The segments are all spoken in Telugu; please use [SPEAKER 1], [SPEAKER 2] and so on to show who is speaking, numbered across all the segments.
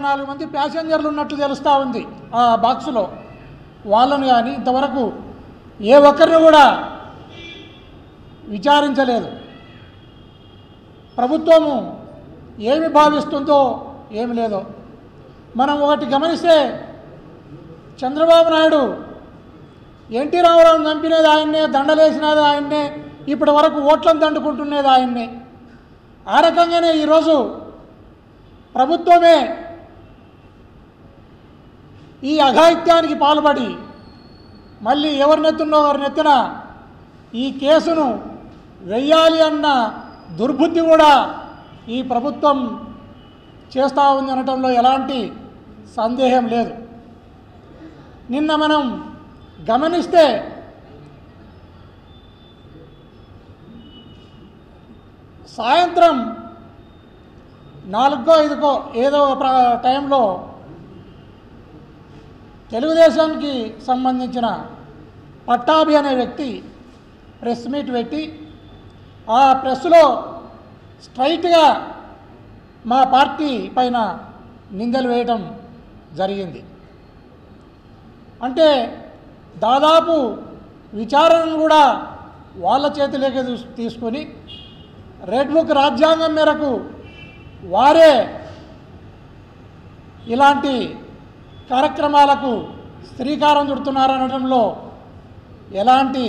[SPEAKER 1] 24 మంది ప్యాసింజర్లు ఉన్నట్లు తెలుస్తూ ఉంది ఆ బాక్సులో. వాళ్ళను కానీ ఇంతవరకు ఏ ఒక్కరిని కూడా విచారించలేదు. ప్రభుత్వము ఏమి భావిస్తుందో ఏమి లేదో మనం ఒకటి గమనిస్తే, చంద్రబాబు నాయుడు ఎన్టీ రామారావును చంపినది ఆయన్నే, దండలేసినది ఆయన్నే, ఇప్పటి వరకు ఓట్లను దండుకుంటున్నది ఆయన్నే. ఆ రకంగానే ఈరోజు ప్రభుత్వమే ఈ అఘాయిత్యానికి పాల్పడి మళ్ళీ ఎవరినెత్తున్నో వారినెత్తిన ఈ కేసును వెయ్యాలి అన్న దుర్బుద్ధి కూడా ఈ ప్రభుత్వం చేస్తూ ఉంది అనటంలో ఎలాంటి సందేహం లేదు. నిన్న మనం గమనిస్తే సాయంత్రం 4-5 ఏదో ఒక టైంలో తెలుగుదేశానికి సంబంధించిన పట్టాభి అనే వ్యక్తి ప్రెస్ మీట్ పెట్టి ఆ ప్రెస్లో స్ట్రైట్గా మా పార్టీ పైన నిందలు వేయటం జరిగింది. అంటే దాదాపు విచారణను కూడా వాళ్ళ చేతిలోకి తీసుకొని రెడ్ బుక్ రాజ్యాంగం మేరకు వారే ఇలాంటి కార్యక్రమాలకు శ్రీకారం చుడుతున్నారనడంలో ఎలాంటి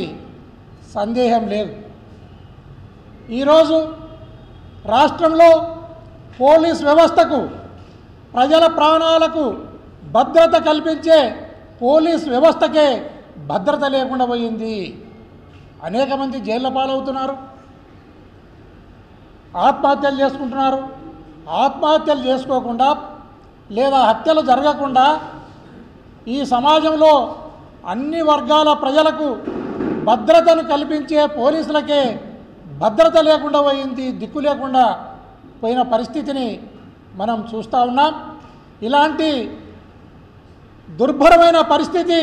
[SPEAKER 1] సందేహం లేదు. ఈరోజు రాష్ట్రంలో పోలీస్ వ్యవస్థకు, ప్రజల ప్రాణాలకు భద్రత కల్పించే పోలీస్ వ్యవస్థకే భద్రత లేకుండా పోయింది. అనేక మంది జైళ్ళ పాలవుతున్నారు, ఆత్మహత్యలు చేసుకుంటున్నారు. ఆత్మహత్యలు చేసుకోకుండా లేదా హత్యలు జరగకుండా ఈ సమాజంలో అన్ని వర్గాల ప్రజలకు భద్రతను కల్పించే పోలీసులకే భద్రత లేకుండా పోయింది, దిక్కు లేకుండా పోయిన పరిస్థితిని మనం చూస్తూ ఉన్నాం. ఇలాంటి దుర్భరమైన పరిస్థితి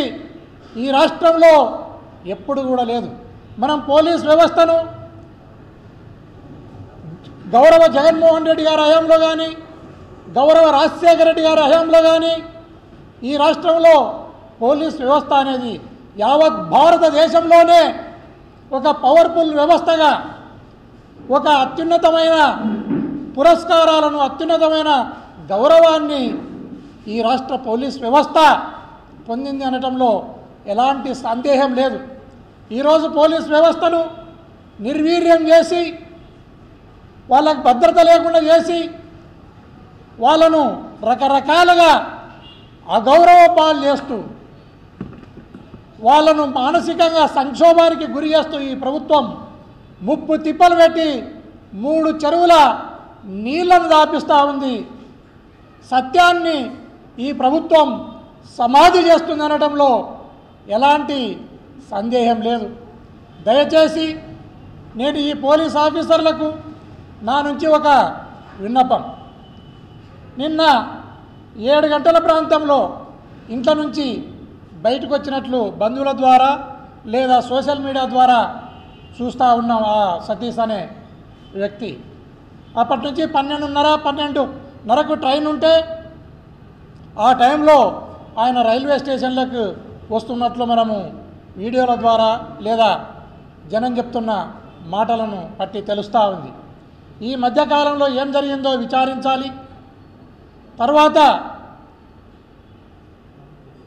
[SPEAKER 1] ఈ రాష్ట్రంలో ఎప్పుడు కూడా లేదు. మనం పోలీస్ వ్యవస్థను గౌరవ జగన్మోహన్ రెడ్డి గారి హయాంలో కానీ, గౌరవ రాజశేఖర రెడ్డి గారి హయాంలో కానీ ఈ రాష్ట్రంలో పోలీస్ వ్యవస్థ అనేది యావత్ భారతదేశంలోనే ఒక పవర్ఫుల్ వ్యవస్థగా, ఒక అత్యున్నతమైన పురస్కారాలను, అత్యున్నతమైన గౌరవాన్ని ఈ రాష్ట్ర పోలీస్ వ్యవస్థ పొందింది అనటంలో ఎలాంటి సందేహం లేదు. ఈరోజు పోలీస్ వ్యవస్థను నిర్వీర్యం చేసి, వాళ్ళకు భద్రత లేకుండా చేసి, వాళ్ళను రకరకాలుగా అగౌరవ పాలు చేస్తూ, వాళ్ళను మానసికంగా సంక్షోభానికి గురి చేస్తూ ఈ ప్రభుత్వం ముప్పు తిప్పలు పెట్టి 3 చెరువుల నీళ్లను దాపిస్తూ ఉంది. సత్యాన్ని ఈ ప్రభుత్వం సమాధి చేస్తుందనడంలో ఎలాంటి సందేహం లేదు. దయచేసి నేను ఈ పోలీస్ ఆఫీసర్లకు నా నుంచి ఒక విన్నపం. నిన్న 7 గంటల ప్రాంతంలో ఇంట్లో నుంచి బయటకు వచ్చినట్లు బంధువుల ద్వారా లేదా సోషల్ మీడియా ద్వారా చూస్తూ ఉన్నాం. ఆ సతీష్ అనే వ్యక్తి అప్పటి నుంచి 12:30-12:30కు ట్రైన్ ఉంటే ఆ టైంలో ఆయన రైల్వే స్టేషన్లకు వస్తున్నట్లు మనము వీడియోల ద్వారా లేదా జనం చెప్తున్న మాటలను బట్టి తెలుస్తూ ఉంది. ఈ మధ్యకాలంలో ఏం జరిగిందో విచారించాలి. తర్వాత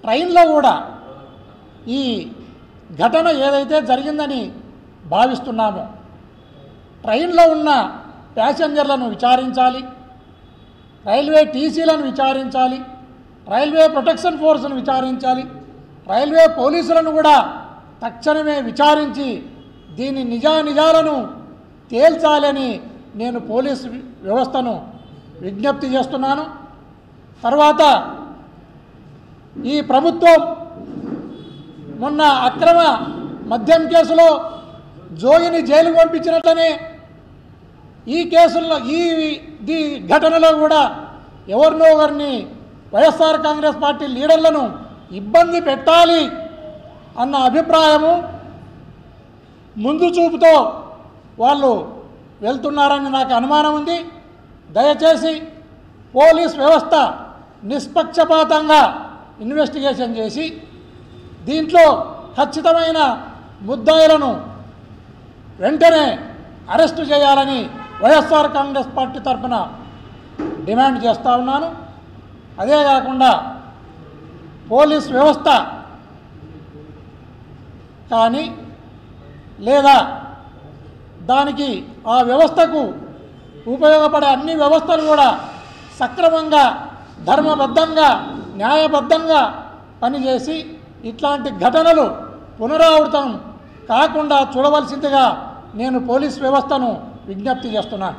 [SPEAKER 1] ట్రైన్లో కూడా ఈ ఘటన ఏదైతే జరిగిందని భావిస్తున్నామో ట్రైన్లో ఉన్న ప్యాసింజర్లను విచారించాలి, రైల్వే టీసీలను విచారించాలి, రైల్వే ప్రొటెక్షన్ ఫోర్స్ను విచారించాలి, రైల్వే పోలీసులను కూడా తక్షణమే విచారించి దీని నిజానిజాలను తేల్చాలని నేను పోలీసు వ్యవస్థను విజ్ఞప్తి చేస్తున్నాను. తర్వాత ఈ ప్రభుత్వం మొన్న అక్రమ మద్యం కేసులో జోగిని జైలుకు పంపించినట్లనే ఈ కేసుల్లో ఈ ఘటనలో కూడా ఎవరినో ఒకరిని వైఎస్ఆర్ కాంగ్రెస్ పార్టీ లీడర్లను ఇబ్బంది పెట్టాలి అన్న అభిప్రాయము ముందు చూపుతో వాళ్ళు వెళ్తున్నారని నాకు అనుమానం ఉంది. దయచేసి పోలీస్ వ్యవస్థ నిష్పక్షపాతంగా ఇన్వెస్టిగేషన్ చేసి దీంట్లో ఖచ్చితమైన ముద్దాయిలను వెంటనే అరెస్టు చేయాలని వైఎస్ఆర్ కాంగ్రెస్ పార్టీ తరఫున డిమాండ్ చేస్తూ ఉన్నాను. అదే కాకుండా పోలీస్ వ్యవస్థ కానీ లేదా దానికి ఆ వ్యవస్థకు ఉపయోగపడే అన్ని వ్యవస్థలు కూడా సక్రమంగా ధర్మబద్ధంగా న్యాయబద్ధంగా పనిచేసి ఇట్లాంటి ఘటనలు పునరావృతం కాకుండా చూడవలసిందిగా నేను పోలీస్ వ్యవస్థను విజ్ఞప్తి చేస్తున్నాను.